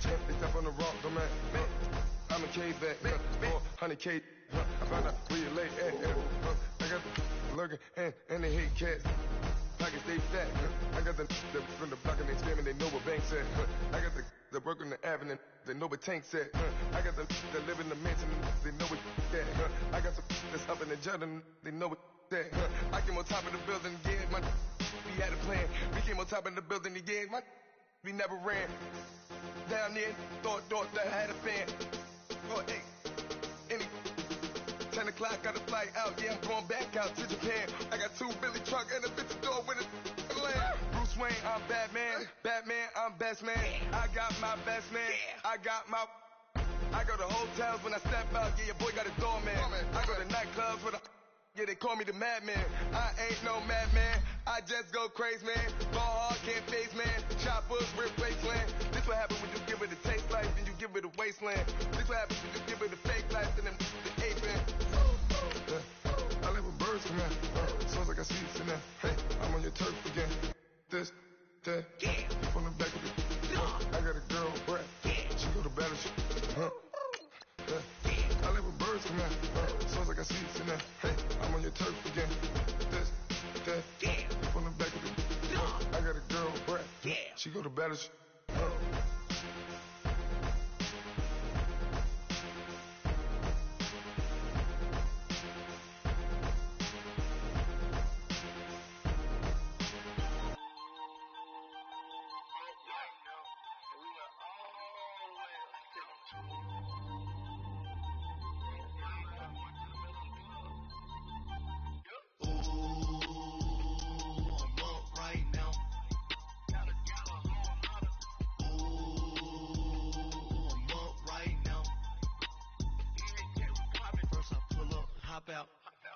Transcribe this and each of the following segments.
They step on the rock, man. I'm a K-back, 400K. I found out where you lay at. I got the lurking and they hate cats. Pockets stay fat. I got the from the block and they scamming, they know what banks at. I got the work on the avenue, they know what tanks at. I got the that live in the mansion, they know what that. I got the that's up in the Jordan, they know what that. I came on top of the building, yeah, my we had a plan. We came on top of the building, yeah, my we never ran. Down there, thought that I had a fan. Oh, hey, any 10 o'clock, got a flight out, yeah, I'm going back out to Japan. I got 2 Billy truck and a bitch door with a land. Bruce Wayne, I'm Batman. Batman, I'm best man. I got my best man. I go to hotels when I step out, yeah, your boy got a doorman. I go to nightclubs with a, yeah, they call me the madman. I ain't no madman, I just go crazy, man. Ball hard, can't face, man. Choppers, rip wasteland. This what happens when you give it a taste life, then you give it a wasteland. This what happens when you give it a fake life, then the ape man. I live with birds from that. Sounds like I see it in that. Hey, I'm on your turf again. This, that, from the back of the. I got a girl, Brett. She go to battle. I live with birds from that. Sounds like I see it in that. Hey, I'm on your turf again. This, that, from the back of the. I got a girl, Brett. She go to battle. Out,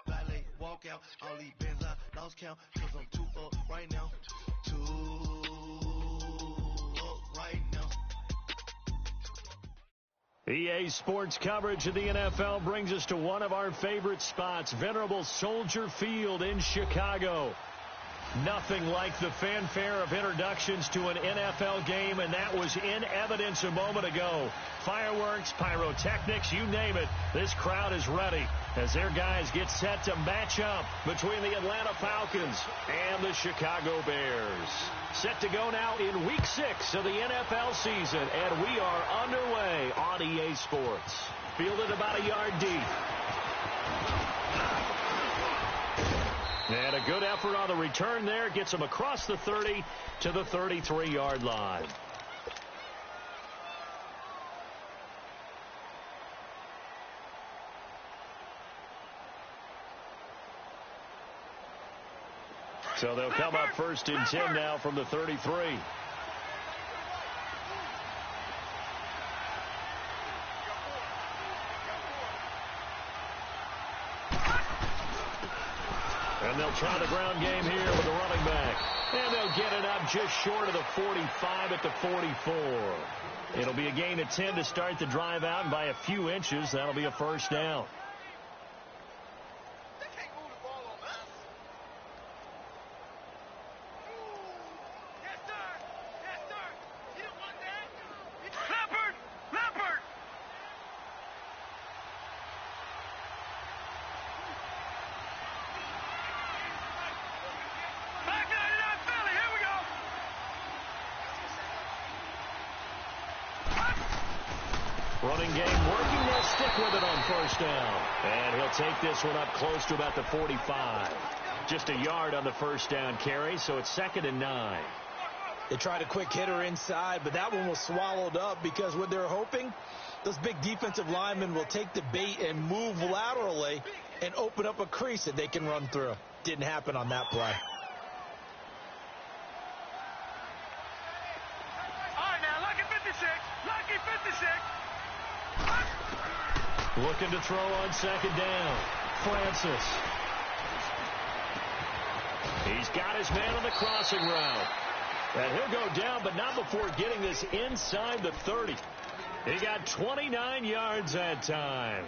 valet, walk out, I'll leave bands out, lost count, cause I'm too up right now, too up right now. EA Sports coverage of the NFL brings us to one of our favorite spots, venerable Soldier Field in Chicago. Nothing like the fanfare of introductions to an NFL game, and that was in evidence a moment ago. Fireworks, pyrotechnics, you name it. This crowd is ready as their guys get set to match up between the Atlanta Falcons and the Chicago Bears. Set to go now in Week 6 of the NFL season, and we are underway on EA Sports. Fielded about a yard deep. And a good effort on the return there. Gets him across the 30 to the 33-yard line. So they'll come up 1st and 10 now from the 33. And they'll try the ground game here with the running back. And they'll get it up just short of the 45 at the 44. It'll be a gain of 10 to start the drive out, and by a few inches, that'll be a first down. Running game working. They'll stick with it on 1st down. And he'll take this one up close to about the 45. Just a yard on the 1st down carry, so it's 2nd and 9. They tried a quick hitter inside, but that one was swallowed up because what they're hoping, those big defensive linemen will take the bait and move laterally and open up a crease that they can run through. Didn't happen on that play. All right, now, lucky 56. Lucky 56. Looking to throw on 2nd down. Francis. He's got his man on the crossing route. And he'll go down, but not before getting this inside the 30. He got 29 yards that time.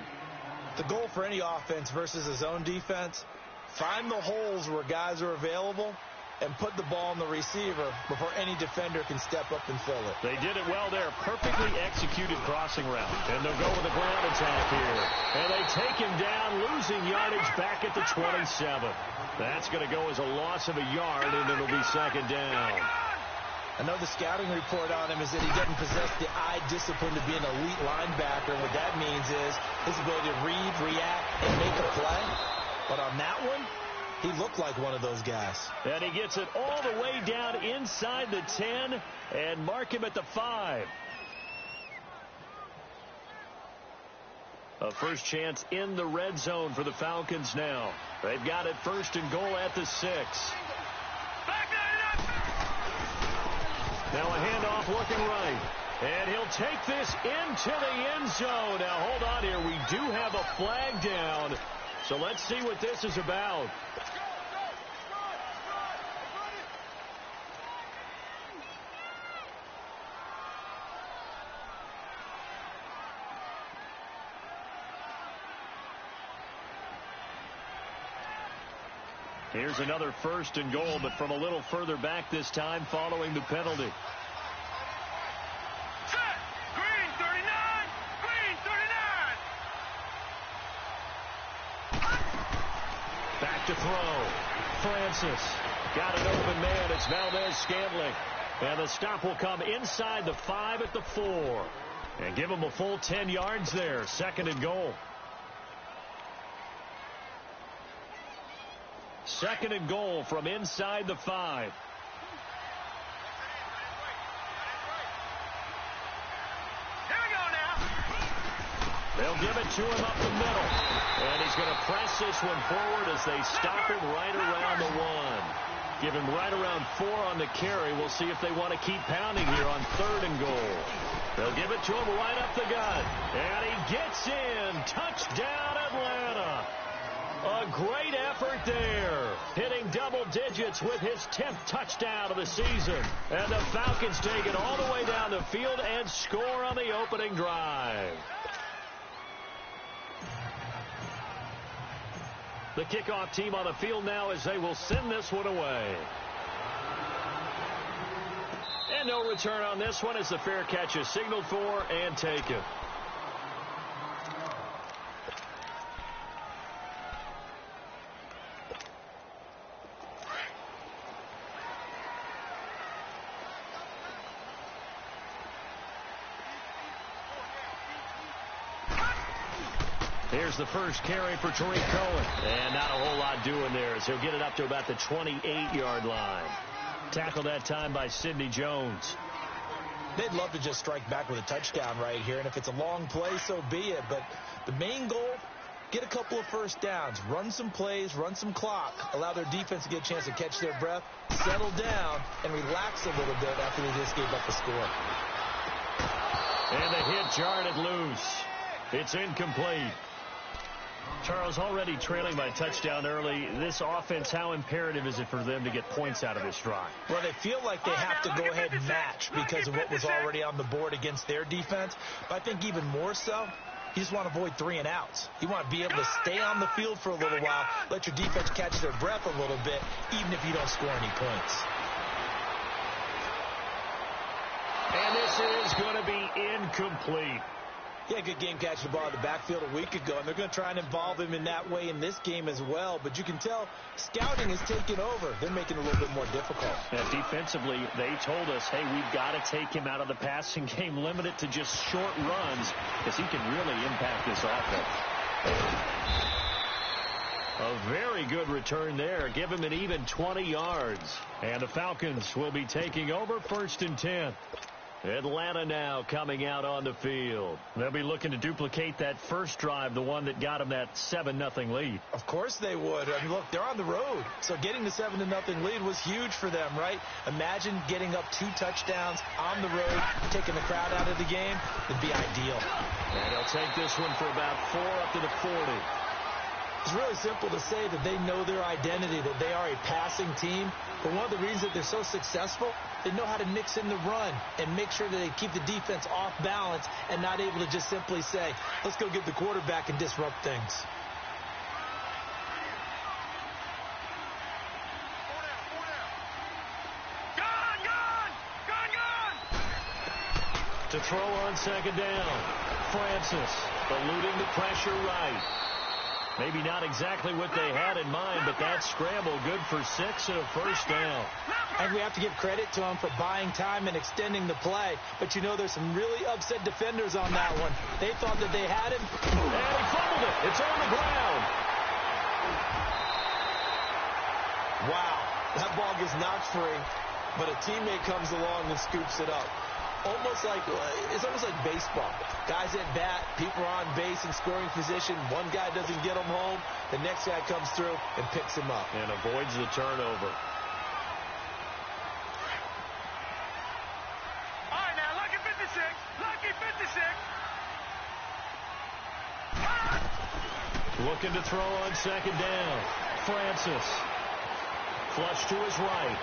The goal for any offense versus his own defense, find the holes where guys are available and put the ball on the receiver before any defender can step up and fill it. They did it well there. Perfectly executed crossing route. And they'll go with a ground attack here. And they take him down, losing yardage back at the 27. That's going to go as a loss of a yard, and it'll be second down. I know the scouting report on him is that he doesn't possess the eye discipline to be an elite linebacker. What that means is his ability to read, react, and make a play. But on that one, he looked like one of those guys. And he gets it all the way down inside the 10 and mark him at the 5. A first chance in the red zone for the Falcons now. They've got it first and goal at the 6. Now a handoff looking right. And he'll take this into the end zone. Now hold on here. We do have a flag down. So let's see what this is about. Here's another first and goal, but from a little further back this time following the penalty. Set. Green 39. Green 39. Back to throw. Francis got an open man. It's Valdez-Scantling. And the stop will come inside the 5 at the 4. And give him a full 10 yards there. Second and goal. Second and goal from inside the 5. Here we go now. They'll give it to him up the middle. And he's going to press this one forward as they stop him right around the 1. Give him right around 4 on the carry. We'll see if they want to keep pounding here on third and goal. They'll give it to him right up the gut. And he gets in. Touchdown, Atlanta. A great effort there, hitting double digits with his 10th touchdown of the season. And the Falcons take it all the way down the field and score on the opening drive. The kickoff team on the field now as they will send this one away. And no return on this one as the fair catch is signaled for and taken. Here's the first carry for Tariq Cohen. And not a whole lot doing there as he'll get it up to about the 28-yard line. Tackled that time by Sidney Jones. They'd love to just strike back with a touchdown right here. And if it's a long play, so be it. But the main goal, get a couple of first downs. Run some plays, run some clock. Allow their defense to get a chance to catch their breath, settle down, and relax a little bit after they just gave up the score. And the hit jarred it loose. It's incomplete. Charles, already trailing by touchdown early. This offense, how imperative is it for them to get points out of this drive? Well, they feel like they have to go ahead and match because of what was already on the board against their defense. But I think even more so, you just want to avoid 3 and outs. You want to be able to stay on the field for a little while, let your defense catch their breath a little bit, even if you don't score any points. And this is going to be incomplete. Yeah, good game catching the ball in the backfield a week ago, and they're going to try and involve him in that way in this game as well. But you can tell scouting is taking over. They're making it a little bit more difficult. And defensively, they told us, hey, we've got to take him out of the passing game, limit it to just short runs, because he can really impact this offense. A very good return there. Give him an even 20 yards. And the Falcons will be taking over first and 10. Atlanta now coming out on the field. They'll be looking to duplicate that first drive, the one that got them that 7-0 lead. Of course they would. I mean, look, they're on the road. So getting the 7-0 lead was huge for them, right? Imagine getting up 2 touchdowns on the road, taking the crowd out of the game. It'd be ideal. And they'll take this one for about 4 up to the 40. It's really simple to say that they know their identity, that they are a passing team. But one of the reasons that they're so successful, they know how to mix in the run and make sure that they keep the defense off balance and not able to just simply say, let's go get the quarterback and disrupt things. To throw on second down. Francis eluding the pressure right. Maybe not exactly what they had in mind, but that scramble good for 6 and a first down. And we have to give credit to him for buying time and extending the play. But, you know, there's some really upset defenders on that one. They thought that they had him. And he fumbled it. It's on the ground. Wow. That ball gets knocked free, but a teammate comes along and scoops it up. It's almost like baseball. Guys at bat, people are on base in scoring position. One guy doesn't get him home. The next guy comes through and picks him up. And avoids the turnover. All right, now, lucky 56. Lucky 56. Looking to throw on second down. Francis. Flush to his right.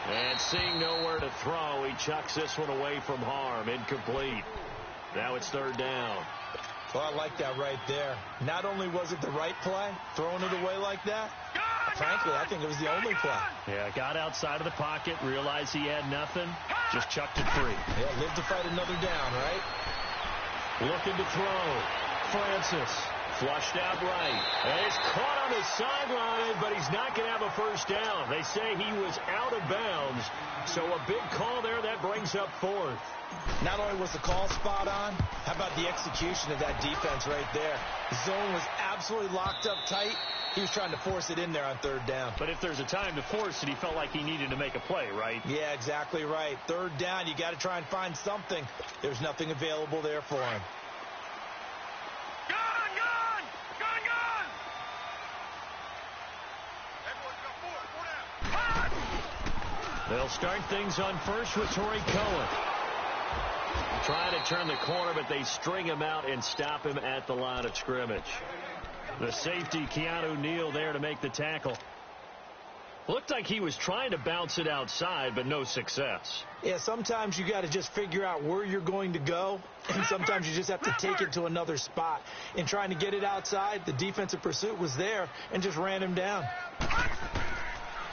And seeing nowhere to throw, he chucks this one away from harm. Incomplete. Now it's third down. Well, I like that right there. Not only was it the right play, throwing it away like that, frankly, I think it was the only play. Yeah, got outside of the pocket, realized he had nothing, just chucked it free. Yeah, live to fight another down, right? Looking to throw. Francis. Flushed out right. And he's caught on the sideline, but he's not going to have a first down. They say he was out of bounds. So a big call there that brings up fourth. Not only was the call spot on, how about the execution of that defense right there? The zone was absolutely locked up tight. He was trying to force it in there on third down. But if there's a time to force it, he felt like he needed to make a play, right? Yeah, exactly right. Third down, you got to try and find something. There's nothing available there for him. They'll start things on first with Torrey Cohen. Trying to turn the corner, but they string him out and stop him at the line of scrimmage. The safety, Keanu Neal, there to make the tackle. Looked like he was trying to bounce it outside, but no success. Yeah, sometimes you got to just figure out where you're going to go, and sometimes you just have to take it to another spot. In trying to get it outside, the defensive pursuit was there and just ran him down.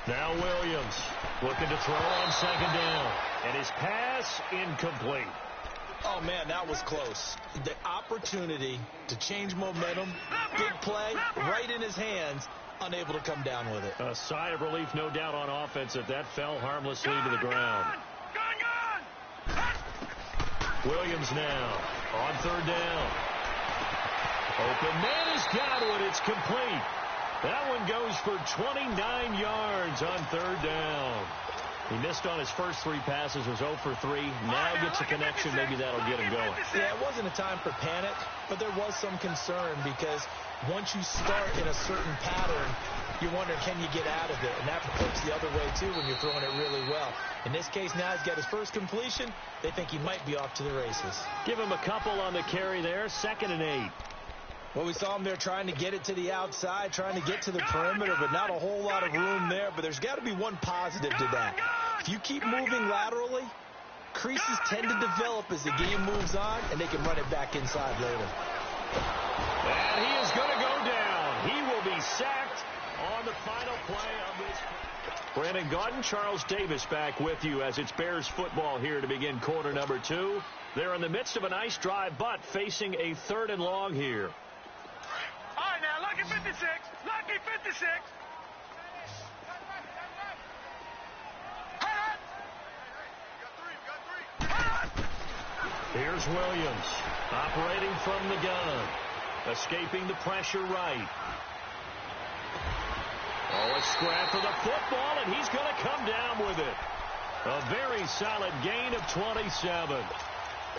Now Williams looking to throw on second down. And his pass incomplete. Oh, man, that was close. The opportunity to change momentum, big play, right in his hands, unable to come down with it. A sigh of relief, no doubt, on offense that fell harmlessly to the ground. Williams now on third down. Open man has got it. It's complete. That one goes for 29 yards on third down. He missed on his first 3 passes, was 0 for 3. Now gets a connection. Maybe that'll get him going. Yeah, it wasn't a time for panic, but there was some concern because once you start in a certain pattern, you wonder, can you get out of it? And that flips the other way, too, when you're throwing it really well. In this case, now he's got his first completion. They think he might be off to the races. Give him a couple on the carry there. 2nd and 8. Well, we saw him there trying to get it to the outside, trying to get to the perimeter, but not a whole lot of room there. But there's got to be one positive to that. If you keep moving laterally, creases tend to develop as the game moves on, and they can run it back inside later. And he is going to go down. He will be sacked on the final play of this. Brandon Gaudin, Charles Davis back with you as it's Bears football here to begin quarter number 2. They're in the midst of a nice drive, but facing a 3rd and long here. All right, now, lucky 56. Lucky 56. Here's Williams, operating from the gun, escaping the pressure right. Oh, a scrap for the football, and he's going to come down with it. A very solid gain of 27.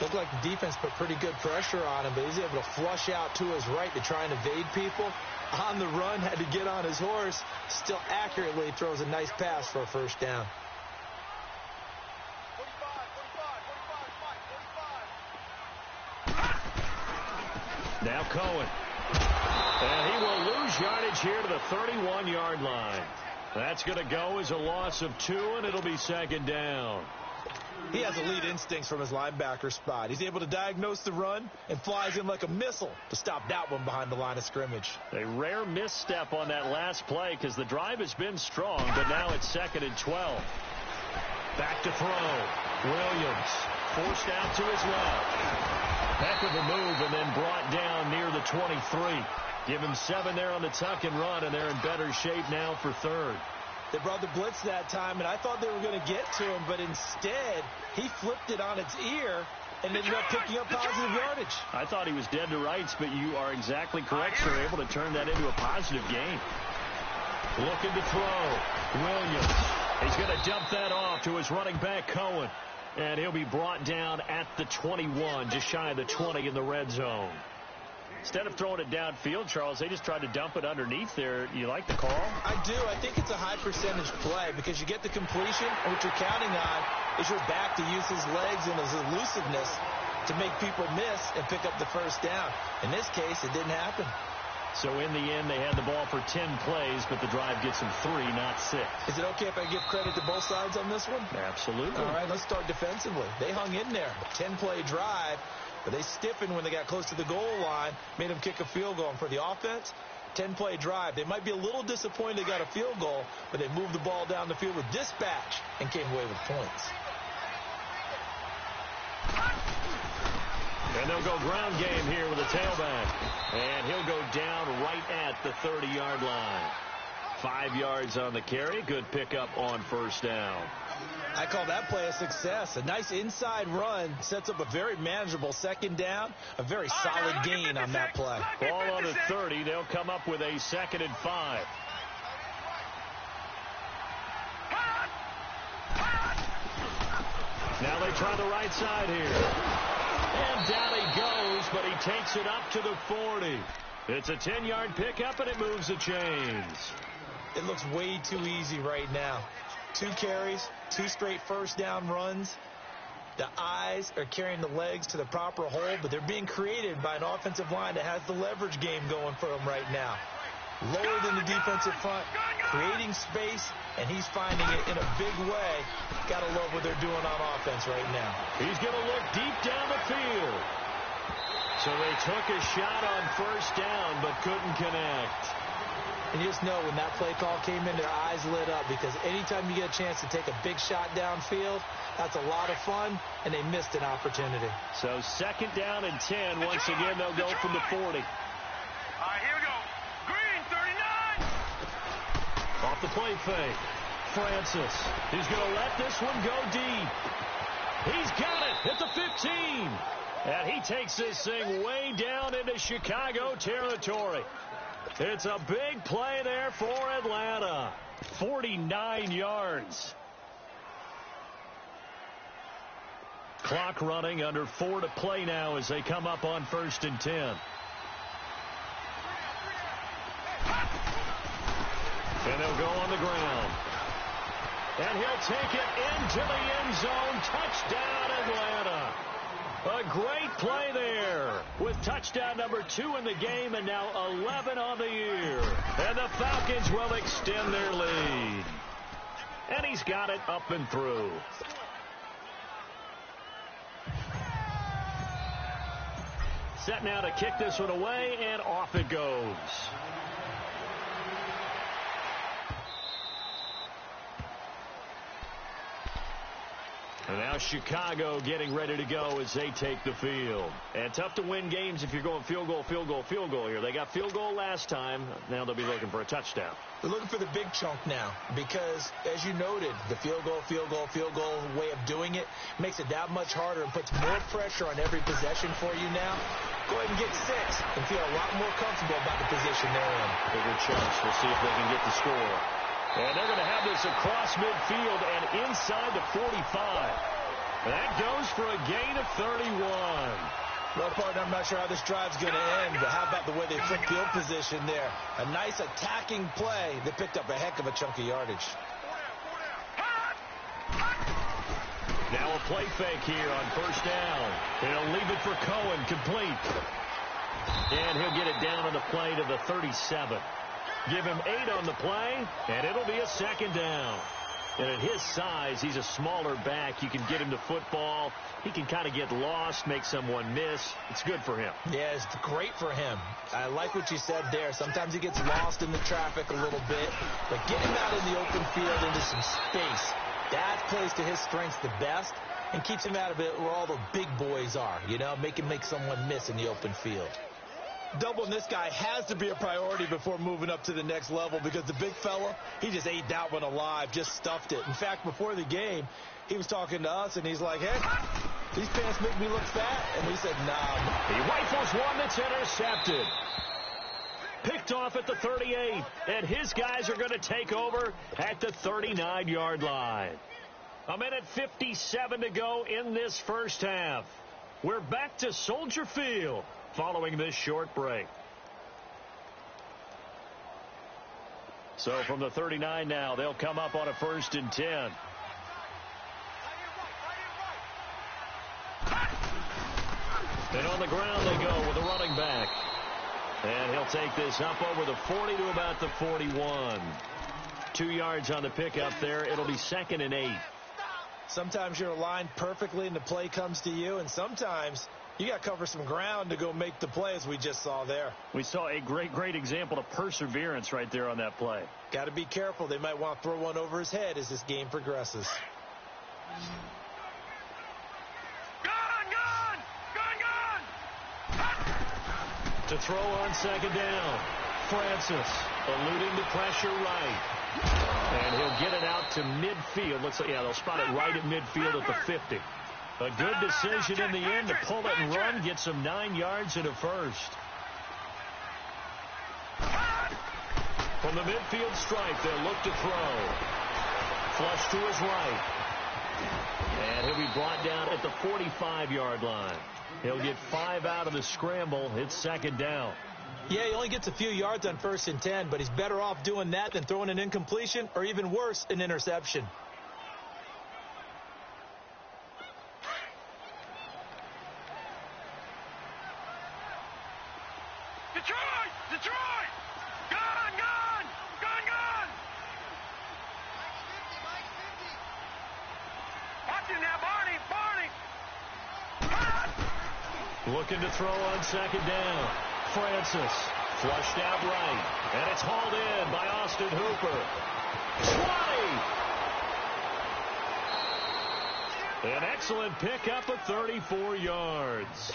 Looked like the defense put pretty good pressure on him, but he's able to flush out to his right to try and evade people. On the run, had to get on his horse. Still accurately throws a nice pass for a first down. Now Cohen. And he will lose yardage here to the 31-yard line. That's going to go as a loss of 2, and it'll be 2nd down. He has elite instincts from his linebacker spot. He's able to diagnose the run and flies in like a missile to stop that one behind the line of scrimmage. A rare misstep on that last play because the drive has been strong, but now it's 2nd and 12. Back to throw. Williams forced out to his left. Heck of a move, and then brought down near the 23. Give him 7 there on the tuck and run, and they're in better shape now for third. They brought the blitz that time, and I thought they were going to get to him, but instead he flipped it on its ear and ended up picking up positive yardage. I thought he was dead to rights, but you are exactly correct, sir. Able to turn that into a positive gain. Looking to throw. Williams. He's going to dump that off to his running back, Cohen. And he'll be brought down at the 21, just shy of the 20 in the red zone. Instead of throwing it downfield, Charles, they just tried to dump it underneath there. You like the call? I do. I think it's a high percentage play because you get the completion, and what you're counting on is your back to use his legs and his elusiveness to make people miss and pick up the first down. In this case, it didn't happen. So in the end, they had the ball for 10 plays, but the drive gets them 3, not 6. Is it okay if I give credit to both sides on this one? Absolutely. All right, let's start defensively. They hung in there. 10-play drive, but they stiffened when they got close to the goal line, made them kick a field goal. And for the offense, 10-play drive. They might be a little disappointed they got a field goal, but they moved the ball down the field with dispatch and came away with points. And they'll go ground game here with a tailback. And he'll go down right at the 30-yard line. 5 yards on the carry. Good pickup on first down. I call that play a success. A nice inside run sets up a very manageable second down. A very solid gain on that play. Ball on the 30. They'll come up with a 2nd and 5. Now they try the right side here. And down he goes, but he takes it up to the 40. It's a 10-yard pickup, and it moves the chains. It looks way too easy right now. 2 carries, 2 straight first down runs. The eyes are carrying the legs to the proper hole, but they're being created by an offensive line that has the leverage game going for them right now. Lower than the defensive front, creating space, and he's finding it in a big way. Got to love what they're doing on offense right now. He's going to look deep down the field. So they took a shot on first down, but couldn't connect. And you just know when that play call came in, their eyes lit up, because anytime you get a chance to take a big shot downfield, that's a lot of fun, and they missed an opportunity. So 2nd down and 10. Once again, they'll go from the 40. All right, here we go. Green, 39. Off the play fake. Francis. He's going to let this one go deep. He's got it at the 15. And he takes this thing way down into Chicago territory. It's a big play there for Atlanta. 49 yards. Clock running, under 4 to play now as they come up on 1st and 10. And they'll go on the ground. And he'll take it into the end zone. Touchdown, Atlanta. A great play there with touchdown number 2 in the game and now 11 on the year. And the Falcons will extend their lead. And he's got it up and through. Set now to kick this one away, and off it goes. And now Chicago getting ready to go as they take the field. And tough to win games if you're going field goal, field goal, field goal here. They got field goal last time. Now they'll be looking for a touchdown. They're looking for the big chunk now because, as you noted, the field goal way of doing it makes it that much harder and puts more pressure on every possession for you now. Go ahead and get 6 and feel a lot more comfortable about the position they're in. Bigger chunks. We'll see if they can get the score. And they're going to have this across midfield and inside the 45. That goes for a gain of 31. Well, partner, I'm not sure how this drive's going to end, but how about the way they flipped field position there? A nice attacking play that picked up a heck of a chunk of yardage. Now a play fake here on first down. He'll leave it for Cohen, complete. And he'll get it down on the play to the 37. Give him 8 on the play, and it'll be a 2nd down. And at his size, he's a smaller back. You can get him the football. He can kind of get lost, make someone miss. It's good for him. Yeah, it's great for him. I like what you said there. Sometimes he gets lost in the traffic a little bit, but get him out in the open field into some space. That plays to his strengths the best. and keeps him out of it where all the big boys are, you know, make someone miss in the open field. Doubling this guy has to be a priority before moving up to the next level because the big fella, he just ate that one alive, just stuffed it. In fact, before the game, he was talking to us, and he's like, hey, these pants make me look fat. And we said, nah. He rifles one that's intercepted. Picked off at the 38, and his guys are going to take over at the 39-yard line. 1:57 to go in this first half. We're back to Soldier Field following this short break. So from the 39 now, they'll come up on a 1st and 10. And on the ground they go with a running back. And he'll take this up over the 40 to about the 41. 2 yards on the pickup there. It'll be 2nd and 8. Sometimes you're aligned perfectly and the play comes to you, and sometimes you got to cover some ground to go make the play, as we just saw there. We saw a great example of perseverance right there on that play. Got to be careful. They might want to throw one over his head as this game progresses. To throw on 2nd down, Francis eluding the pressure right. And he'll get it out to midfield. Looks like, yeah, they'll spot it right at midfield at the 50. A good decision in the end to pull it and run, get some 9 yards and a first. From the midfield stripe, they'll look to throw. Flush to his right. And he'll be brought down at the 45-yard line. He'll get 5 out of the scramble. It's 2nd down. Yeah, he only gets a few yards on 1st and 10, but he's better off doing that than throwing an incompletion or even worse, an interception. Detroit! Gun! Watch him now, Barney! Looking to throw on 2nd down. Francis flushed out right. And it's hauled in by Austin Hooper. 20! An excellent pickup of 34 yards.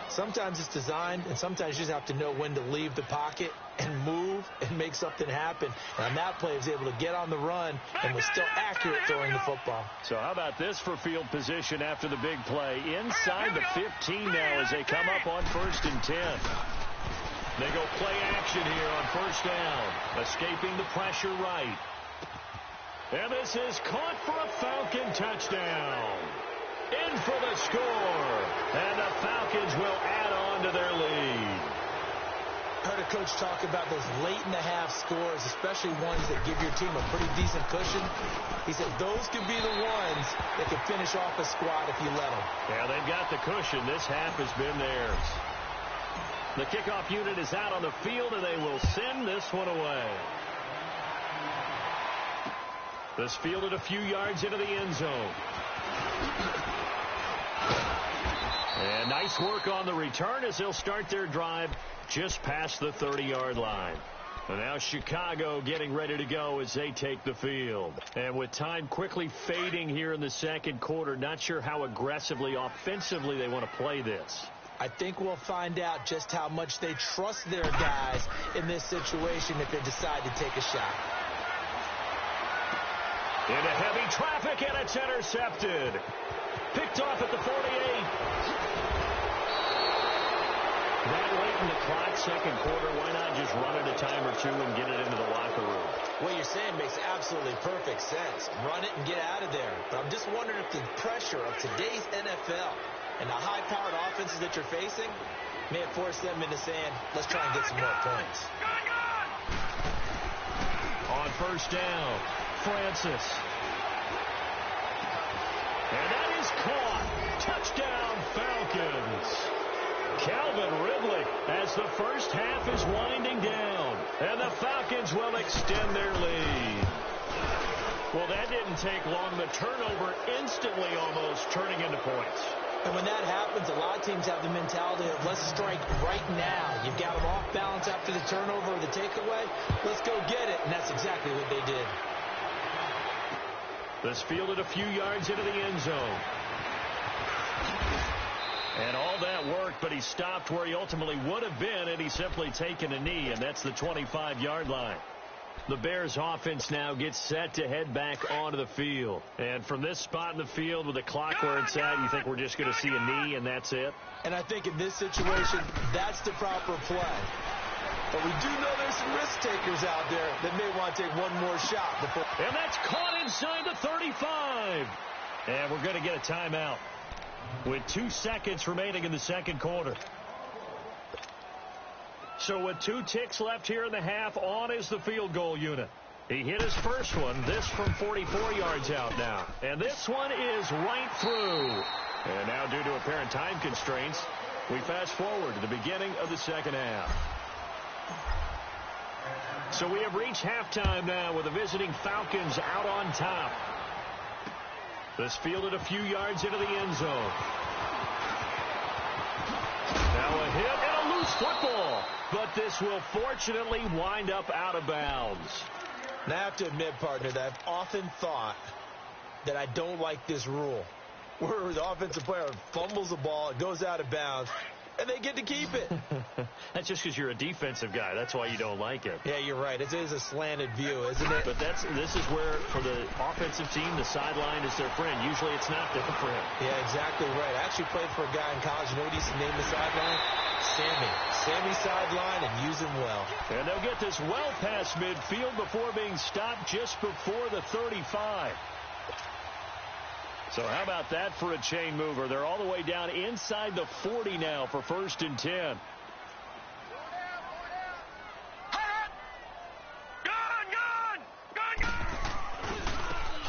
Sometimes it's designed, and sometimes you just have to know when to leave the pocket and move and make something happen. And on that play, he was able to get on the run and was still accurate throwing the football. So how about this for field position after the big play? Inside the 15 now as they come up on 1st and 10. They go play action here on 1st down, escaping the pressure right. And this is caught for a Falcon touchdown. In for the score. And the Falcons will add on to their lead. Heard a coach talk about those late-in-the-half scores, especially ones that give your team a pretty decent cushion. He said those could be the ones that can finish off a squad if you let them. Yeah, they've got the cushion. This half has been theirs. The kickoff unit is out on the field, and they will send this one away. This fielded a few yards into the end zone. And nice work on the return as they'll start their drive just past the 30-yard line. And now Chicago getting ready to go as they take the field. And with time quickly fading here in the 2nd quarter, not sure how aggressively, offensively they want to play this. I think we'll find out just how much they trust their guys in this situation if they decide to take a shot. Into heavy traffic, and it's intercepted. Picked off at the 48. That late in the clock, 2nd quarter, why not just run it a time or two and get it into the locker room? What you're saying makes absolutely perfect sense. Run it and get out of there. But I'm just wondering if the pressure of today's NFL and the high-powered offenses that you're facing may have forced them into saying, let's try and get some more points. On 1st down, Francis. And that is caught. Touchdown, Falcons. Calvin Ridley as the first half is winding down. And the Falcons will extend their lead. Well, that didn't take long. The turnover instantly almost turning into points. And when that happens, a lot of teams have the mentality of let's strike right now. You've got them off balance after the turnover or the takeaway. Let's go get it. And that's exactly what they did. This fielded a few yards into the end zone. And all that work, but he stopped where he ultimately would have been, and he's simply taken a knee, and that's the 25-yard line. The Bears offense now gets set to head back onto the field. And from this spot in the field with the clock where it's at, you think we're just going to see a knee and that's it? And I think in this situation, that's the proper play. But we do know there's some risk takers out there that may want to take one more shot before. And that's caught inside the 35. And we're going to get a timeout with 2 seconds remaining in the second quarter. So with 2 ticks left here in the half, on is the field goal unit. He hit his first one, this from 44 yards out now. And this one is right through. And now due to apparent time constraints, we fast forward to the beginning of the second half. So we have reached halftime now with the visiting Falcons out on top. This fielded a few yards into the end zone. Now a hit and a loose football. But this will fortunately wind up out of bounds. Now I have to admit, partner, that I've often thought that I don't like this rule, where the offensive player fumbles the ball, it goes out of bounds, and they get to keep it. That's just because you're a defensive guy. That's why you don't like it. Yeah, you're right. It is a slanted view, isn't it? But this is where, for the offensive team, the sideline is their friend. Usually it's not their friend. Yeah, exactly right. I actually played for a guy in college. You know what he used to name the sideline? Sammy. Sammy sideline, and use him well. And they'll get this well past midfield before being stopped just before the 35. So how about that for a chain mover? They're all the way down inside the 40 now for 1st and 10.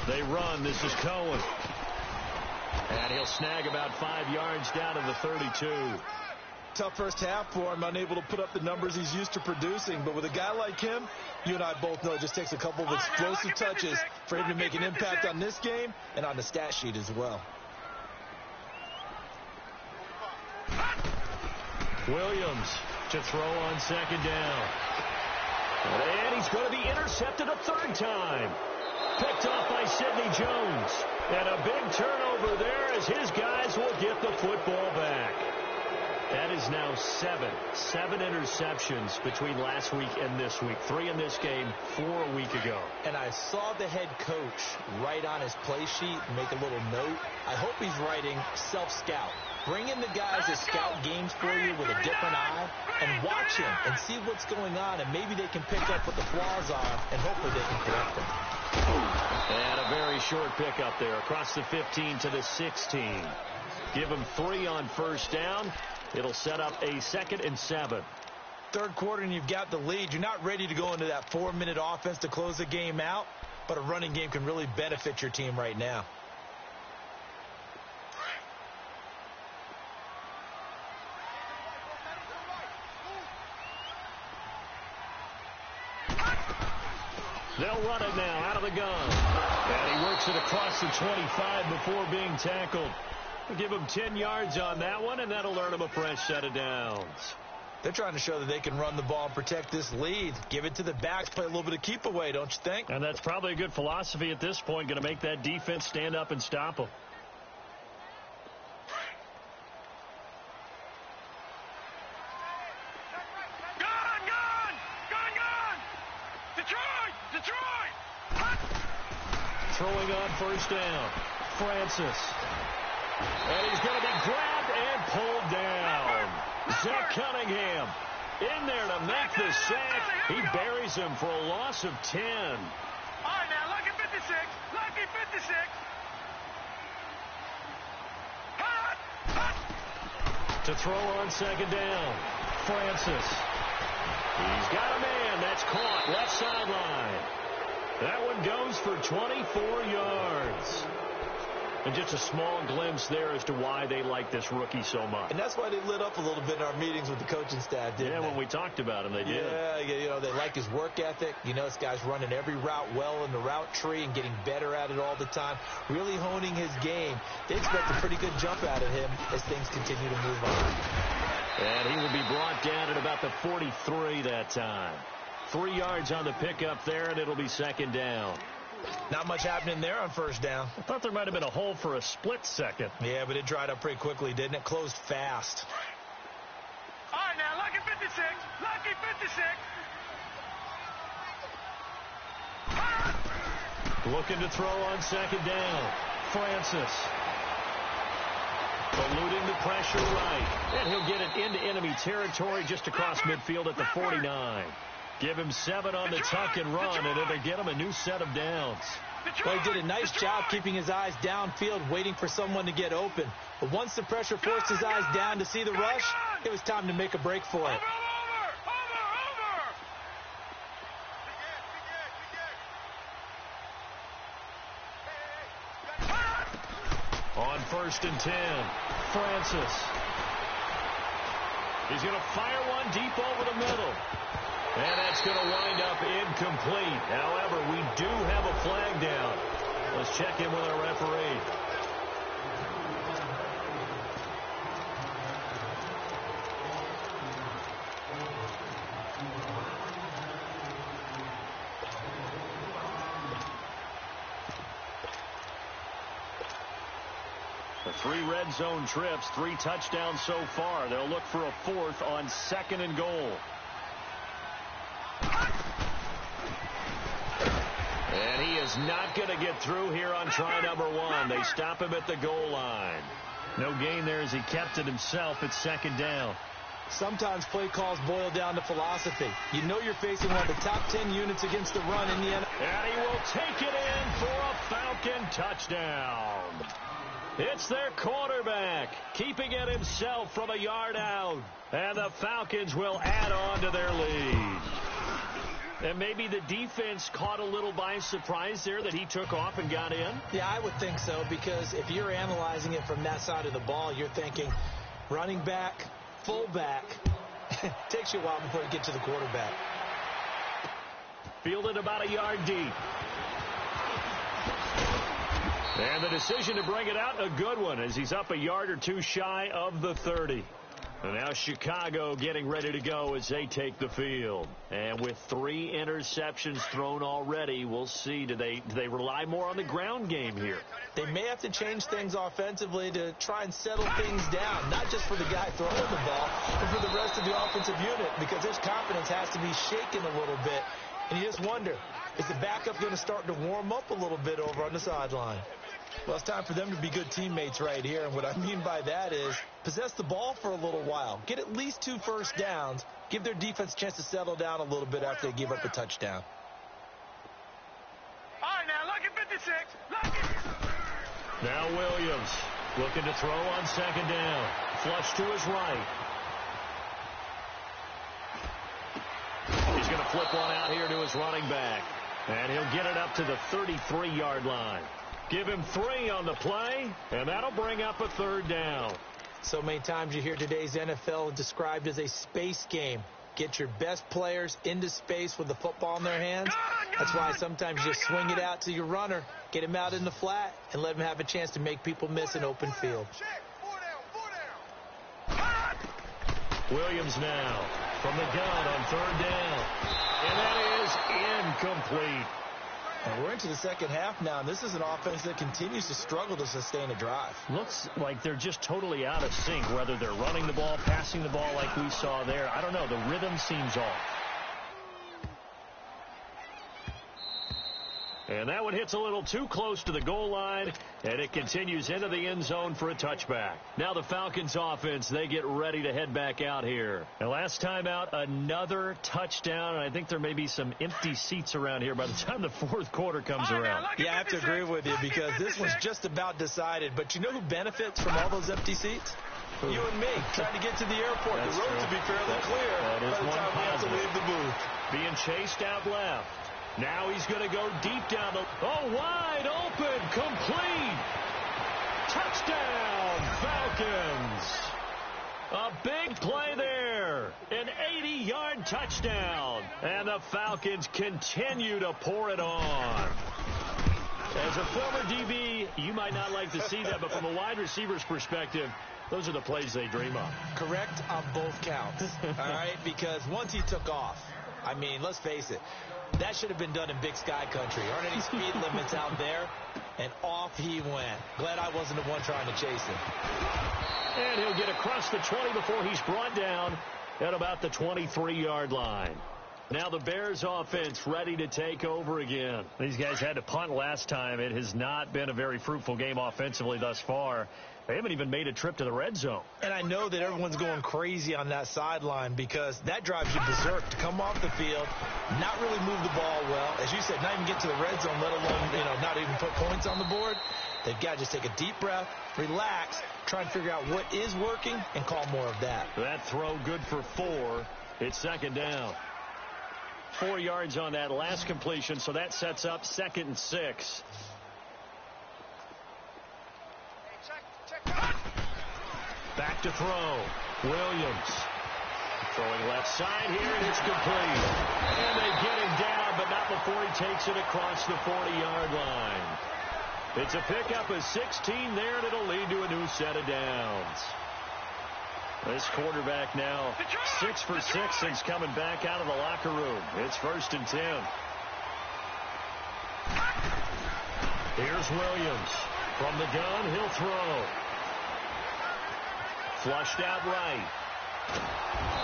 They run. This is Cohen. And he'll snag about 5 yards down to the 32. Tough first half for him, unable to put up the numbers he's used to producing. But with a guy like him, you and I both know it just takes a couple of explosive touches for him to make an impact on this game and on the stat sheet as well. Williams to throw on 2nd down. And he's going to be intercepted a 3rd time. Picked off by Sidney Jones. And a big turnover there as his guys will get the football back. That is now 7 interceptions between last week and this week. 3 in this game, 4 a week ago. And I saw the head coach write on his play sheet, make a little note. I hope he's writing self-scout. Bring in the guys that scout games for you with a different eye and watch him and see what's going on, and maybe they can pick up what the flaws are and hopefully they can correct them. And a very short pickup there across the 15 to the 16. Give him 3 on 1st down. It'll set up a 2nd and 7. 3rd quarter and you've got the lead. You're not ready to go into that 4-minute offense to close the game out, but a running game can really benefit your team right now. They'll run it now out of the gun. And he works it across the 25 before being tackled. We'll give him 10 yards on that one, and that'll earn him a fresh set of downs. They're trying to show that they can run the ball and protect this lead. Give it to the backs, play a little bit of keep away, don't you think? And that's probably a good philosophy at this point, going to make that defense stand up and stop them. Throwing on 1st down. Francis. And he's going to be grabbed and pulled down. Zach Cunningham in there to make the sack. He buries him for a loss of 10. All right, now, lucky 56. Lucky 56. To throw on 2nd down. Francis. He's got a man. That's caught. Left sideline. That one goes for 24 yards. And just a small glimpse there as to why they like this rookie so much. And that's why they lit up a little bit in our meetings with the coaching staff, didn't they? Yeah, when we talked about him, they did. Yeah, you know, they like his work ethic. You know, this guy's running every route well in the route tree and getting better at it all the time, really honing his game. They expect a pretty good jump out of him as things continue to move on. And he will be brought down at about the 43 that time. 3 yards on the pickup there, and it'll be 2nd down. Not much happening there on first down. I thought there might have been a hole for a split second. Yeah, but it dried up pretty quickly, didn't it? Closed fast. All right, now, lucky 56. Lucky 56. Looking to throw on second down. Francis. Eluding the pressure right. And he'll get it into enemy territory just across midfield at the 49. Give him 7 on the tuck and run, and it'll get him a new set of downs. Well, he did a nice job keeping his eyes downfield, waiting for someone to get open. But once the pressure forced his eyes down to see the rush, it was time to make a break for it. On 1st and 10, Francis. He's going to fire one deep over the middle. And that's going to wind up incomplete. However, we do have a flag down. Let's check in with our referee. The 3 red zone trips, 3 touchdowns so far. They'll look for a 4th on 2nd and goal. And he is not going to get through here on try number 1. They stop him at the goal line. No gain there as he kept it himself at 2nd down. Sometimes play calls boil down to philosophy. You know you're facing one of the top 10 units against the run in the NFL. And he will take it in for a Falcon touchdown. It's their quarterback, keeping it himself from a yard out. And the Falcons will add on to their lead. And maybe the defense caught a little by surprise there that he took off and got in? Yeah, I would think so, because if you're analyzing it from that side of the ball, you're thinking running back, fullback. Takes you a while before you get to the quarterback. Fielded about a yard deep. And the decision to bring it out, a good one, as he's up a yard or 2 shy of the 30. And now Chicago getting ready to go as they take the field. And with 3 interceptions thrown already, we'll see. Do they rely more on the ground game here? They may have to change things offensively to try and settle things down, not just for the guy throwing the ball, but for the rest of the offensive unit, because his confidence has to be shaken a little bit. And you just wonder, is the backup going to start to warm up a little bit over on the sideline? Well, it's time for them to be good teammates right here. And what I mean by that is possess the ball for a little while. Get at least 2 first downs. Give their defense a chance to settle down a little bit after they give up a touchdown. All right, now, lucky 56. Lucky. Now Williams looking to throw on 2nd down. Flush to his right. He's going to flip one out here to his running back. And he'll get it up to the 33-yard line. Give him 3 on the play, and that'll bring up a 3rd down. So many times you hear today's NFL described as a space game. Get your best players into space with the football in their hands. That's why sometimes you just swing it out to your runner, get him out in the flat, and let him have a chance to make people miss an open field. Williams now from the gun on 3rd down. And that is incomplete. And we're into the second half now, and this is an offense that continues to struggle to sustain a drive. Looks like they're just totally out of sync, whether they're running the ball, passing the ball like we saw there. I don't know. The rhythm seems off. And that one hits a little too close to the goal line, and it continues into the end zone for a touchback. Now the Falcons offense, they get ready to head back out here. And last time out, another touchdown, and I think there may be some empty seats around here by the time the 4th quarter comes around. Yeah, I have to agree with you, because this one's just about decided. But you know who benefits from all those empty seats? You and me, trying to get to the airport. That's the roads true. will be fairly clear that is by the time we have to leave the booth. Being chased out left. Now he's going to go deep down the... Oh, wide open, complete. Touchdown, Falcons. A big play there. An 80-yard touchdown. And the Falcons continue to pour it on. As a former DB, you might not like to see that, but from a wide receiver's perspective, those are the plays they dream of. Correct on both counts, all right? Because once he took off, I mean, let's face it. That should have been done in Big Sky country. Aren't any speed limits out there? And off he went. Glad I wasn't the one trying to chase him. And he'll get across the 20 before he's brought down at about the 23-yard line. Now the Bears offense ready to take over again. These guys had to punt last time. It has not been a very fruitful game offensively thus far. They haven't even made a trip to the red zone. And I know that everyone's going crazy on that sideline because that drives you berserk to come off the field, not really move the ball well. As you said, not even get to the red zone, let alone, not even put points on the board. They've got to just take a deep breath, relax, try and figure out what is working, and call more of that. That throw good for 4. It's second down. 4 yards on that last completion, so that sets up 2nd and 6. Back to throw. Williams. Throwing left side here, and it's complete. And they get him down, but not before he takes it across the 40-yard line. It's a pickup of 16 there, and it'll lead to a new set of downs. This quarterback now 6 for 6 since coming back out of the locker room. It's 1st and 10. Here's Williams. From the gun, he'll throw. Flushed out right.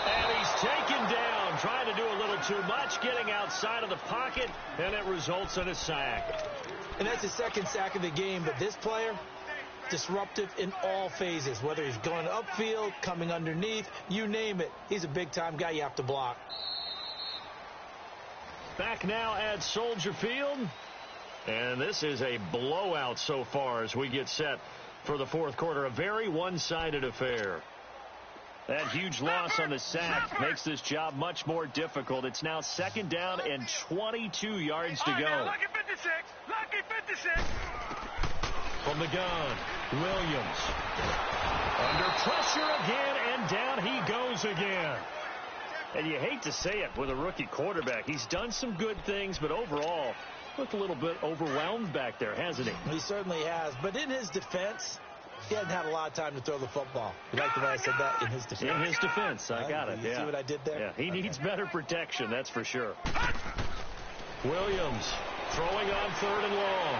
And he's taken down, trying to do a little too much, getting outside of the pocket, and it results in a sack. And that's his 2nd sack of the game, but this player, disruptive in all phases, whether he's going upfield, coming underneath, you name it. He's a big-time guy you have to block. Back now at Soldier Field. And this is a blowout so far as we get set for the 4th quarter. A very one-sided affair. That huge loss on the sack makes this job much more difficult. It's now 2nd down and 22 yards to go. Lucky 56. Lucky 56. From the gun, Williams. Under pressure again, and down he goes again. And you hate to say it with a rookie quarterback. He's done some good things, but overall, looked a little bit overwhelmed back there, hasn't he? He certainly has. But in his defense, he hadn't had a lot of time to throw the football. You like the way I said that? In his defense. In his defense, I got it. You see what I did there? Yeah, he needs better protection, that's for sure. Williams throwing on 3rd and long.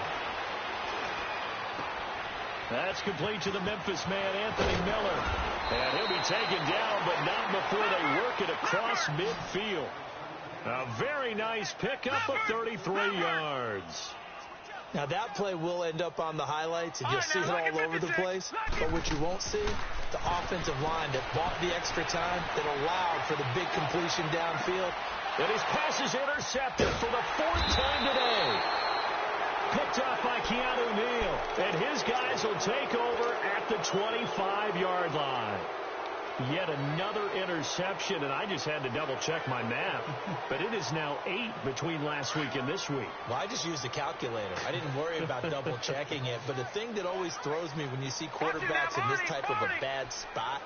That's complete to the Memphis man, Anthony Miller. And he'll be taken down, but not before they work it across midfield. A very nice pickup of 33 yards. Now, that play will end up on the highlights, and you'll see it all over the place. But what you won't see, the offensive line that bought the extra time, that allowed for the big completion downfield. And his pass is intercepted for the 4th time today. Picked up by Keanu Neal. And his guys will take over at the 25-yard line. Yet another interception, and I just had to double-check my math. But it is now 8 between last week and this week. Well, I just used a calculator. I didn't worry about double-checking it. But the thing that always throws me when you see quarterbacks in this type of a bad spot,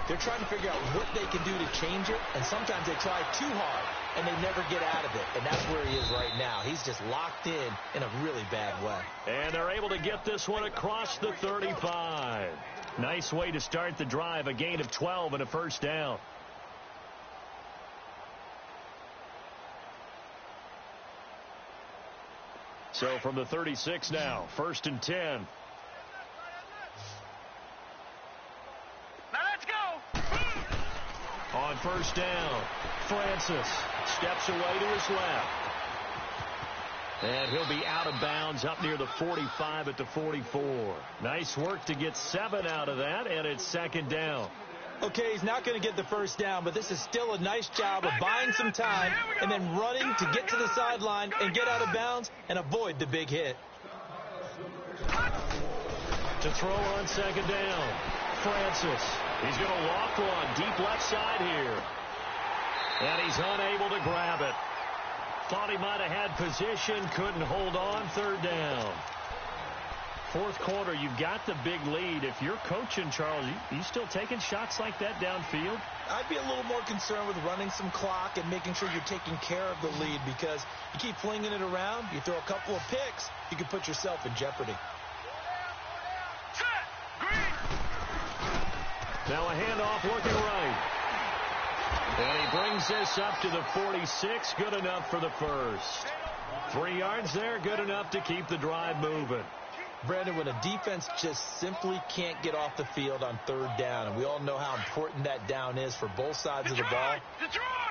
they're trying to figure out what they can do to change it, and sometimes they try too hard, and they never get out of it. And that's where he is right now. He's just locked in a really bad way. And they're able to get this one across the 35. Nice way to start the drive, a gain of 12 and a 1st down. So from the 36 now, 1st and 10. Now let's go. On 1st down, Francis steps away to his left. And he'll be out of bounds up near the 45 at the 44. Nice work to get 7 out of that, and it's 2nd down. Okay, he's not going to get the 1st down, but this is still a nice job of buying some time and then running to get to the sideline and get out of bounds and avoid the big hit. To throw on 2nd down, Francis. He's going to walk one deep left side here. And he's unable to grab it. Thought he might have had position, couldn't hold on, 3rd down. 4th quarter, you've got the big lead. If you're coaching, Charles, you still taking shots like that downfield? I'd be a little more concerned with running some clock and making sure you're taking care of the lead, because you keep flinging it around, you throw a couple of picks, you can put yourself in jeopardy. Now a handoff looking right. And he brings this up to the 46. Good enough for the first. 3 yards there, good enough to keep the drive moving. Brandon, when a defense just simply can't get off the field on third down, and we all know how important that down is for both sides of the ball,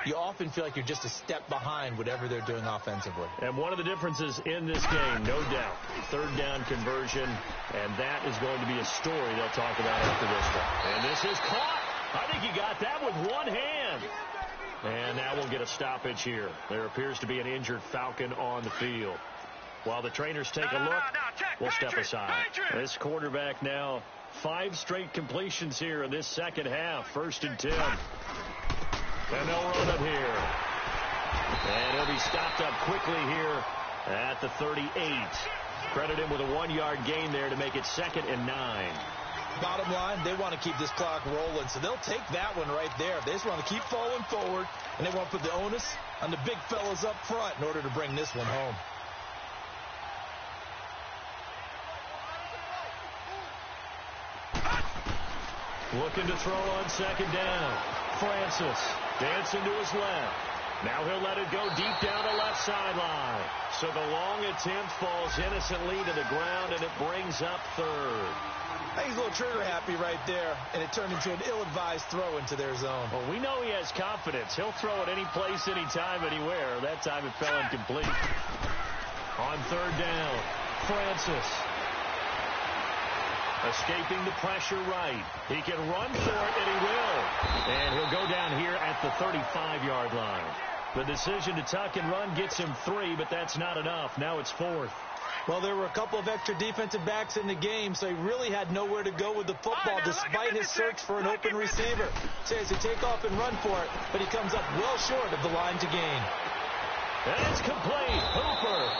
you often feel like you're just a step behind whatever they're doing offensively. And one of the differences in this game, no doubt, third down conversion, and that is going to be a story they'll talk about after this one. And this is caught. I think he got that with one hand. And now we'll get a stoppage here. There appears to be an injured Falcon on the field. While the trainers take a look, we'll step aside. This quarterback now 5 straight completions here in this second half. 1st and 10. And they'll run it here. And he'll be stopped up quickly here at the 38. Credit him with a 1-yard gain there to make it 2nd and 9. Bottom line, they want to keep this clock rolling, so they'll take that one right there. They just want to keep falling forward, and they want to put the onus on the big fellas up front in order to bring this one home. Looking to throw on 2nd down. Francis dancing to his left. Now he'll let it go deep down the left sideline. So the long attempt falls innocently to the ground, and it brings up 3rd. I think he's a little trigger happy right there, and it turned into an ill-advised throw into their zone. Well, we know he has confidence. He'll throw it any place, anytime, anywhere. That time it fell incomplete. On 3rd down, Francis. Escaping the pressure right. He can run for it, and he will. And he'll go down here at the 35-yard line. The decision to tuck and run gets him 3, but that's not enough. Now it's 4th. Well, there were a couple of extra defensive backs in the game, so he really had nowhere to go with the football despite his search for an open receiver. So he has to take off and run for it, but he comes up well short of the line to gain. And it's complete. Hooper.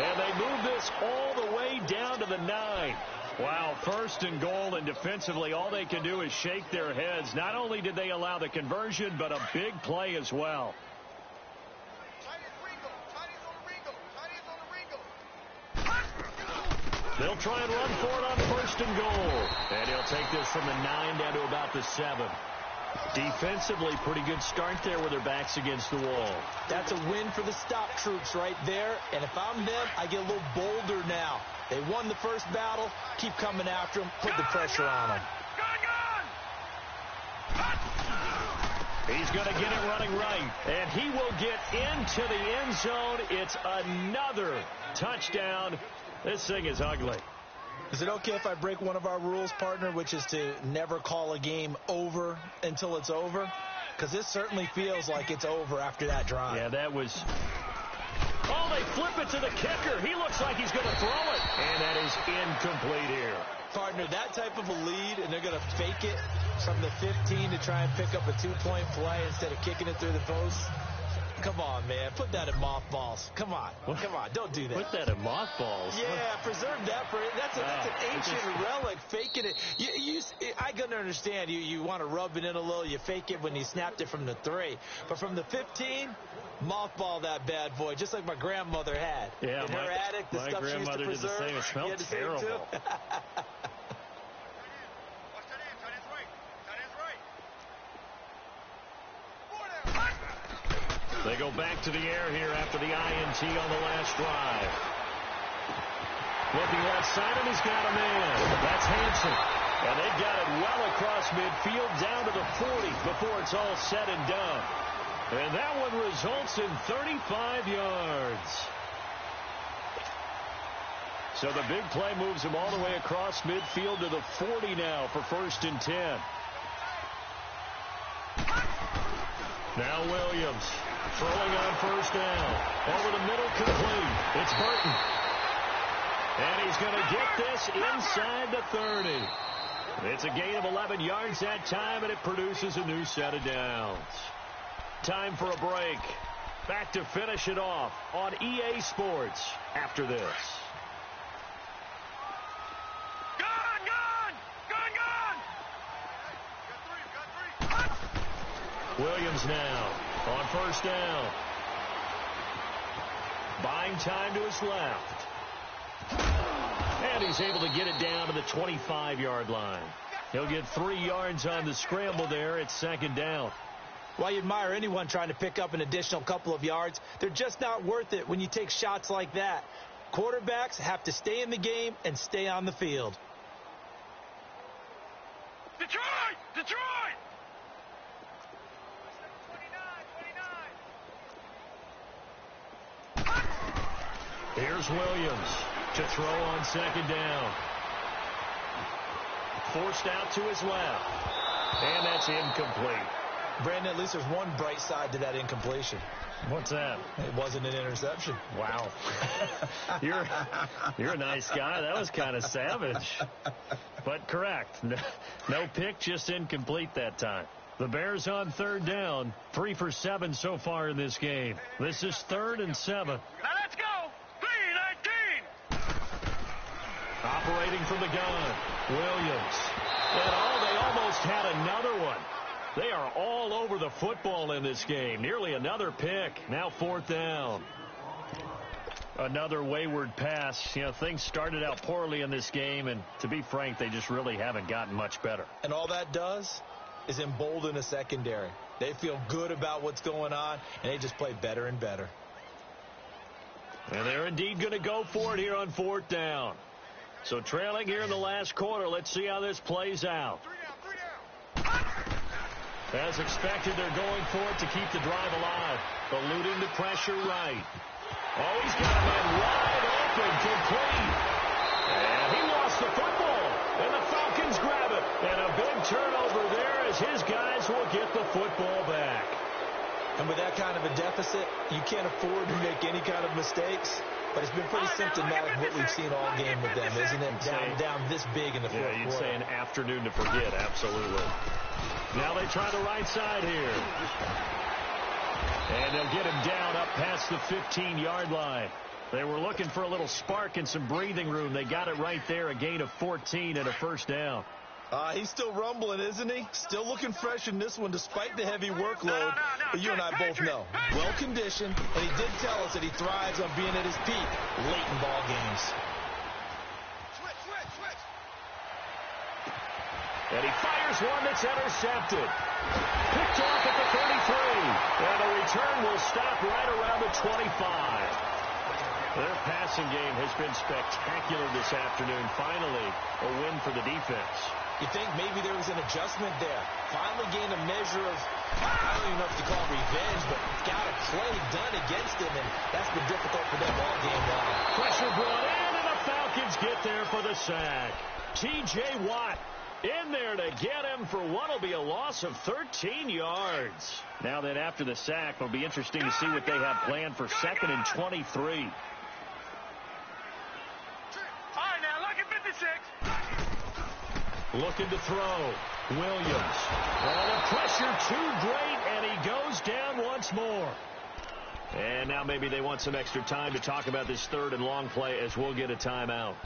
And they move this all the way down to the 9. Wow, 1st and goal, and defensively all they can do is shake their heads. Not only did they allow the conversion, but a big play as well. They'll try and run for it on 1st and goal. And he'll take this from the 9 down to about the 7. Defensively, pretty good start there with their backs against the wall. That's a win for the stop troops right there. And if I'm them, I get a little bolder now. They won the first battle. Keep coming after them. Put the pressure on them. He's going to get it running right. And he will get into the end zone. It's another touchdown. This thing is ugly. Is it okay if I break one of our rules, partner, which is to never call a game over until it's over? Because this certainly feels like it's over after that drive. Yeah, that was... Oh, they flip it to the kicker. He looks like he's going to throw it. And that is incomplete here. Partner, that type of a lead, and they're going to fake it from the 15 to try and pick up a 2-point play instead of kicking it through the post. Come on, man. Put that in mothballs. Come on. Come on. Don't do that. Put that in mothballs? Yeah, preserve that for... That's an ancient relic. Faking it. I can understand. You want to rub it in a little. You fake it when you snapped it from the 3. But from the 15, mothball that bad boy, just like my grandmother had. Yeah, in her attic, the stuff she used to preserve. Did the same. It smelled terrible. They go back to the air here after the INT on the last drive. Looking left side, and he's got a man. That's Hansen. And they've got it well across midfield down to the 40 before it's all said and done. And that one results in 35 yards. So the big play moves him all the way across midfield to the 40 now for 1st and 10. Now Williams. Throwing on 1st down. Over the middle, complete. It's Burton. And he's going to get this inside the 30. It's a gain of 11 yards that time, and it produces a new set of downs. Time for a break. Back to finish it off on EA Sports after this. Williams now on 1st down. Buying time to his left. And he's able to get it down to the 25-yard line. He'll get 3 yards on the scramble there. It's 2nd down. While you admire anyone trying to pick up an additional couple of yards, they're just not worth it when you take shots like that. Quarterbacks have to stay in the game and stay on the field. Detroit! Detroit! Here's Williams to throw on second down. Forced out to his left. And that's incomplete. Brandon, at least there's one bright side to that incompletion. What's that? It wasn't an interception. Wow. You're a nice guy. That was kind of savage. But correct. No pick, just incomplete that time. The Bears on third down. 3 for 7 so far in this game. This is 3rd and 7. Now let's go! 3-19! Operating from the gun. Williams. And they almost had another one. They are all over the football in this game. Nearly another pick. Now 4th down. Another wayward pass. You know, things started out poorly in this game, and to be frank, they just really haven't gotten much better. And all that does is embolden a secondary. They feel good about what's going on, and they just play better and better. And they're indeed going to go for it here on 4th down. So trailing here in the last quarter, let's see how this plays out. As expected, they're going for it to keep the drive alive. Eluding the pressure right. Oh, he's got a man wide open, complete. And he lost the football. And the Falcons grab it. And a big turnover there as his guys will get the football back. And with that kind of a deficit, you can't afford to make any kind of mistakes. But it's been pretty symptomatic of what we've seen all game with them, isn't it? Down this big in the fourth quarter. Yeah, you'd say an afternoon to forget, absolutely. Now they try the right side here. And they'll get him down up past the 15-yard line. They were looking for a little spark and some breathing room. They got it right there, a gain of 14 and a first down. He's still rumbling, isn't he? Still looking fresh in this one despite the heavy workload. But you and I both know, well-conditioned, and he did tell us that he thrives on being at his peak late in ball games. And he fires one that's intercepted. Picked off at the 33. And the return will stop right around the 25. Their passing game has been spectacular this afternoon. Finally, a win for the defense. You think maybe there was an adjustment there. Finally gained a measure of, I don't even know if you call it revenge, but got a play done against him, and that's been difficult for them all game long. Pressure brought in, and the Falcons get there for the sack. T.J. Watt in there to get him for what will be a loss of 13 yards. Now then, after the sack, it'll be interesting to see what they have planned for 2nd and 23. All right, now, look at 56. Looking to throw. Williams. And the pressure too great, and he goes down once more. And now maybe they want some extra time to talk about this 3rd and long play as we'll get a timeout.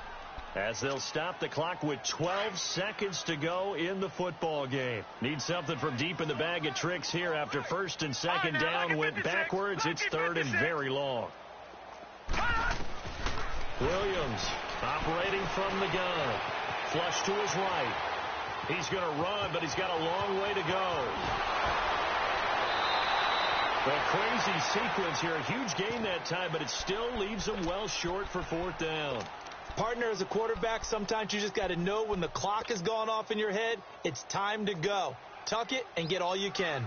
As they'll stop the clock with 12 seconds to go in the football game. Need something from deep in the bag of tricks here after 1st and 2nd down went backwards. It's 3rd and very long. Williams operating from the gun. Flush to his right. He's going to run, but he's got a long way to go. A crazy sequence here. A huge gain that time, but it still leaves him well short for 4th down. Partner, as a quarterback, sometimes you just got to know when the clock has gone off in your head, it's time to go. Tuck it and get all you can.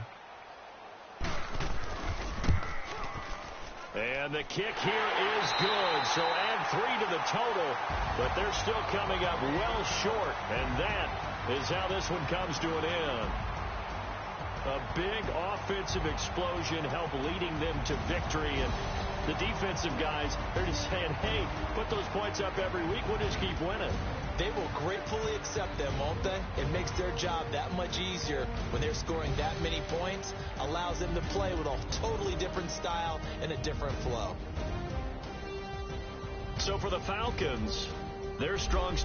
And the kick here is good, so add 3 to the total, but they're still coming up well short, and that is how this one comes to an end. A big offensive explosion helped leading them to victory, and the defensive guys, they're just saying, hey, put those points up every week, we'll just keep winning. They will gratefully accept them, won't they? It makes their job that much easier when they're scoring that many points, allows them to play with a totally different style and a different flow. So for the Falcons, their strong...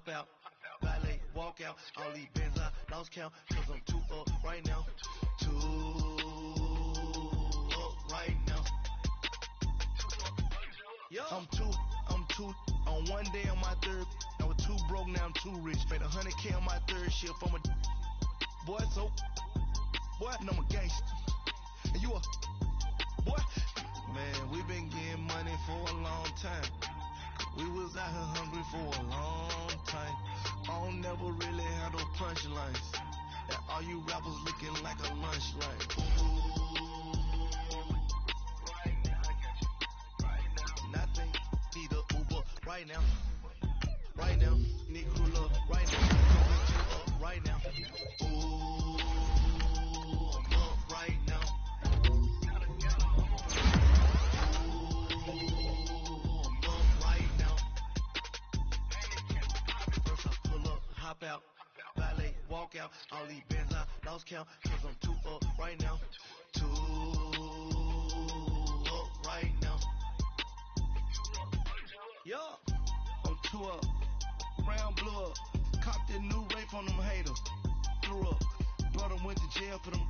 hop out, valet, walk out. All these bands I lost count, cause I'm too up right now. Too up right now. I'm too, on one day on my third, I was too broke, now I'm too rich. Made 100K on my third shift, I'm a boy, so, boy, and I'm a gangster. And you a, boy, man, we been getting money for a long time. We was out here hungry for a long time. I don't never really have no punchlines. And all you rappers looking like a lunch line. Nothing, need a Uber right now. Right now, need crew up right now. Going to up right now. Ooh, I'm up right now. Ooh, I'm up right now. First I pull up, hop out, valet, walk out. All these bands I lost count, cause I'm too up right now. Too up right now. Yo, I'm too up. Round blew up. Copped that new rape on them haters. Threw up. Brother went to jail for them.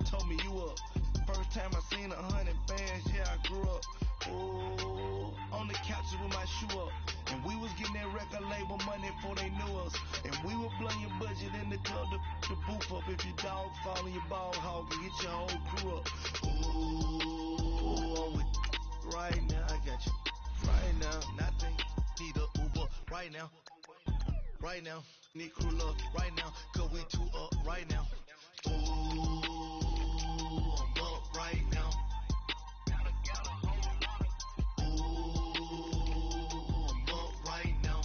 Told me you up. First time I seen 100 bands, yeah, I grew up. Oh, on the couches with my shoe up. And we was getting that record label money before they knew us. And we were blowing your budget in the club to boof up. If your dog fall in your ball hog and get your whole crew up. Ooh, I'm with right now, I got you. Right now, nothing, need a Uber right now. Right now, need crew up right now, cause we too up right now. Ooh, I'm up right now. Ooh, I'm up right now.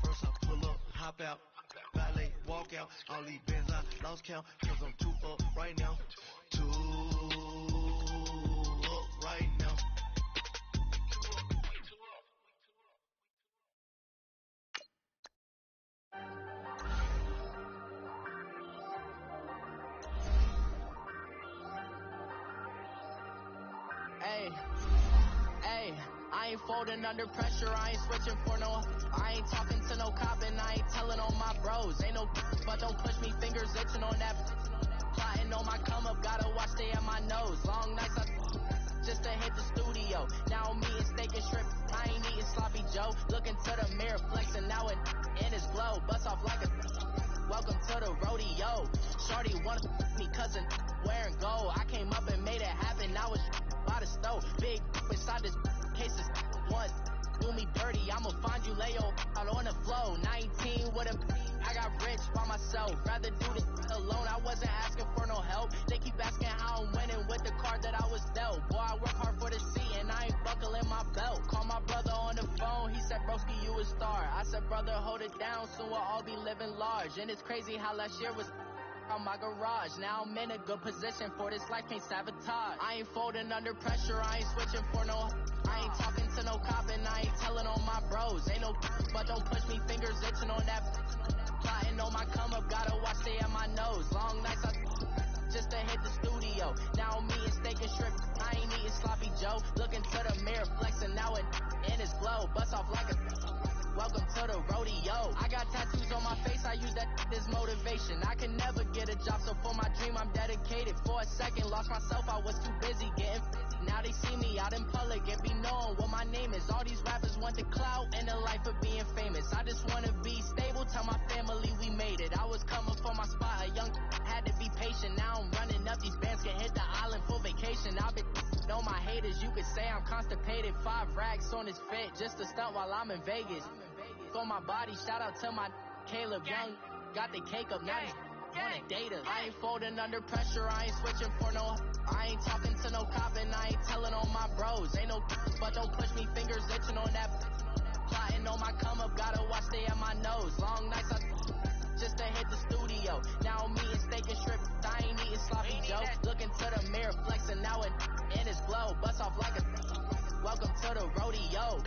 First I pull up, hop out, valet, walk out. All these bands I lost count, cause I'm too up right now. Too up right now. Hey, I ain't folding under pressure, I ain't switching for no, I ain't talking to no cop and I ain't telling on my bros, ain't no, but don't push me, fingers itching on that, plotting on my come up, gotta watch stay at my nose, long nights just to hit the studio, now I'm eating steak and shrimp, I ain't eating sloppy Joe, looking to the mirror, flexing now and in his glow, bust off like a, welcome to the rodeo, shorty wanna me cousin, wearing gold, I came up and made it happen, now it's by the stove, big inside this case is one, do me dirty, I'ma find you, lay your out on the floor, 19 with a, I got rich by myself, rather do this alone, I wasn't asking for no help, they keep asking how I'm winning with the card that I was dealt, boy I work hard for the seat and I ain't buckling my belt, call my brother on the phone, he said broski you a star, I said brother hold it down, soon we'll all be living large, and it's crazy how last year was on my garage, now I'm in a good position for this life, can't sabotage, I ain't folding under pressure, I ain't switching for no, I ain't talking to no cop and I ain't telling on my bros, ain't no, but don't push me, fingers itching on that, plotting on my come up, gotta watch stay at my nose, long nights just to hit the studio, now I'm eating steak and shrimp, I ain't eating sloppy Joe, looking to the mirror, flexing now and in his glow, bust off like a, welcome to the rodeo. I got tattoos on my face, I use that as motivation. I can never get a job, so for my dream I'm dedicated. For a second, lost myself, I was too busy getting busy. Now they see me out in public and be known what my name is. All these rappers want the clout and the life of being famous. I just wanna be stable, tell my family we made it. I was coming for my spot, a young had to be patient. Now I'm running up, these bands can hit the island for vacation. I've been know my haters, you could say I'm constipated. 5 racks on his fit, just to stunt while I'm in Vegas. For my body, shout out to my Caleb Young, got the cake up, now he's wanna date us. I ain't folding under pressure, I ain't switching for no, I ain't talking to no cop and I ain't telling on my bros, ain't no, but don't push me, fingers itching on that, plotting on my come up, gotta watch stay at my nose, long nights just to hit the studio, now I'm eating steak and shrimp, I ain't eating sloppy Joe, looking to the mirror, flexing now and in his glow, bust off like a, welcome to the rodeo.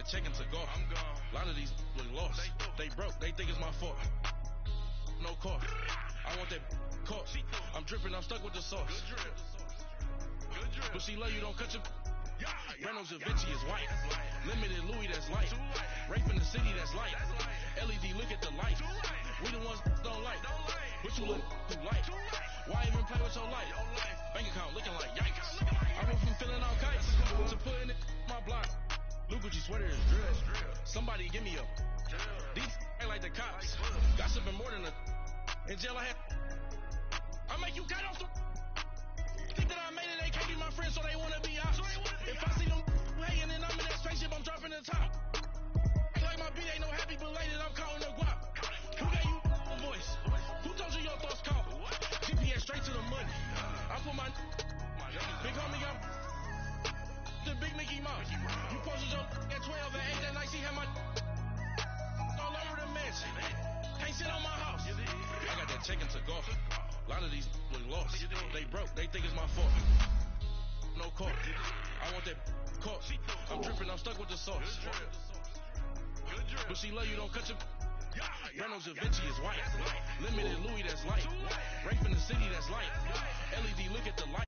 check into golf. I'm gone. A lot of these look lost. They broke. They think it's my fault. No cost. I want that caught. I'm dripping. I'm stuck with the sauce. Good drip. But she love you. Don't cut your. Reynolds Da Vinci is white. Limited Louis, that's light. Rape in the city, that's light. LED, look at the light. We the ones don't like. But you look too light. Why even play with your life? Bank account looking like yikes. I went from filling out kites to putting it in my block. Look what you sweater is drill. Somebody give me a. These ain't like the cops. Gossiping more than a. In jail I had. I make you cut off the. Think that I made it, they can't be my friends, so they wanna be out. If I see them hating and I'm in that spaceship, I'm dropping the top. Act like my beat ain't no happy belated, I'm counting the guap. Who gave you a voice? Who told you your thoughts count? GPS straight to the money. I put my big homie got the big Mickey Mouse. You posted your at 12 and 8 that night, she had my all over the mansion. Can't sit on my house. I got that check into golf. A lot of these look lost. They broke. They think it's my fault. No cost. I want that caught. I'm dripping. I'm stuck with the sauce. But she love you. Don't cut your. Reynolds Da Vinci is white. Limited Louis, that's light. Rape in the city, that's light. LED, look at the light.